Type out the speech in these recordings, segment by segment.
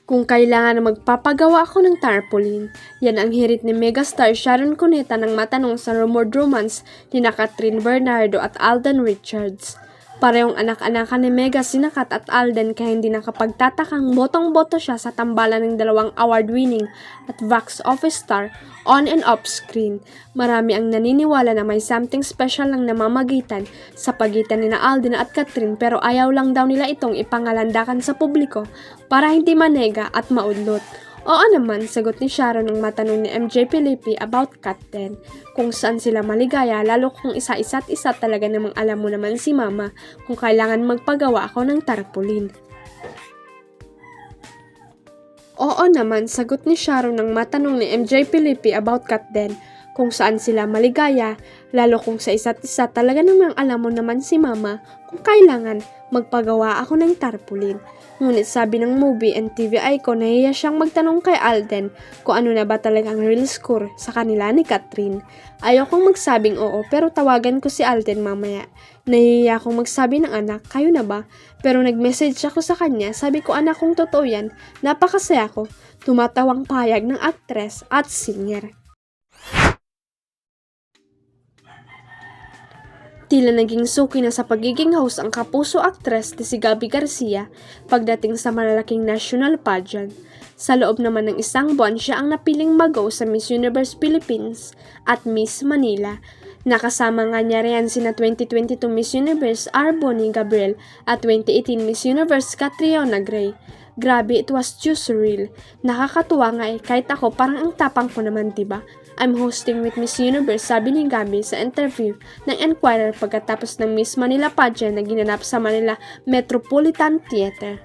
Kung kailangan na magpapagawa ako ng tarpaulin, yan ang hirit ni megastar Sharon Cuneta nang matanong sa rumored romance ni Catherine Bernardo at Alden Richards. Parehong anak-anakan ni Mega sina Kat at Alden kaya hindi nakapagtatakang botong-boto siya sa tambalan ng dalawang award-winning at box office star on and off screen. Marami ang naniniwala na may something special lang namamagitan sa pagitan ni Alden at Catherine pero ayaw lang daw nila itong ipangalandakan sa publiko para hindi manega at maudlot. Oo naman, sagot ni Sharon nang matanong ni MJ Felipe about Kat din. Kung saan sila maligaya, lalo kung isa-isa't isa talaga namang alam mo naman si Mama kung kailangan magpagawa ako ng tarpaulin. Oo naman, sagot ni Sharon nang matanong ni MJ Felipe about Kat din. Kung saan sila maligaya, lalo kung sa isa't isa talaga namang alam mo naman si Mama kung kailangan magpagawa ako ng tarpaulin. Ngunit sabi ng movie and TV icon, nahiya siyang magtanong kay Alden kung ano na ba talaga ang real score sa kanila ni Catherine. Ayokong magsabing oo pero tawagan ko si Alden mamaya. Nahiya akong magsabi ng anak, kayo na ba? Pero nag-message ako sa kanya, sabi ko anak kung totoo yan, napakasaya ko. Tumatawang payag ng aktres at singer. Tila naging suki na sa pagiging host ang kapuso aktres na si Gabby Garcia pagdating sa malalaking national pageant. Sa loob naman ng isang buwan siya ang napiling mag-go sa Miss Universe Philippines at Miss Manila. Nakasama nga niya riyan sina 2022 Miss Universe Arboni Gabriel at 2018 Miss Universe Catriona Gray. Grabe, it was too surreal. Nakakatuwa nga kahit ako parang ang tapang ko naman diba? I'm hosting with Miss Universe, sabi ni Gabby sa interview ng Enquirer pagkatapos ng Miss Manila pageant na ginanap sa Manila Metropolitan Theater.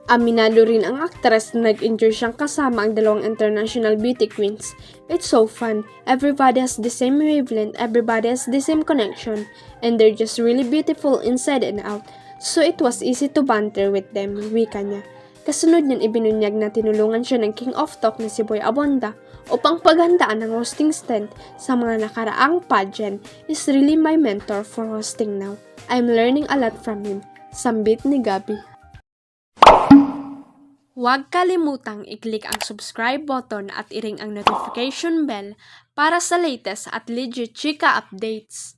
Aminado rin ang aktres na nag-enjoy siyang kasama ang dalawang international beauty queens. It's so fun. Everybody has the same wavelength, everybody has the same connection, and they're just really beautiful inside and out. So it was easy to banter with them, wika niya. Kasunod niyan ibinunyag na tinulungan siya ng King of Talk na si Boy Abonda upang paghandaan ng hosting stint sa mga nakaraang pageant. Is really my mentor for hosting now. I'm learning a lot from him. Sambit ni Gabby. Huwag kalimutang i-click ang subscribe button at i-ring ang notification bell para sa latest at legit chika updates.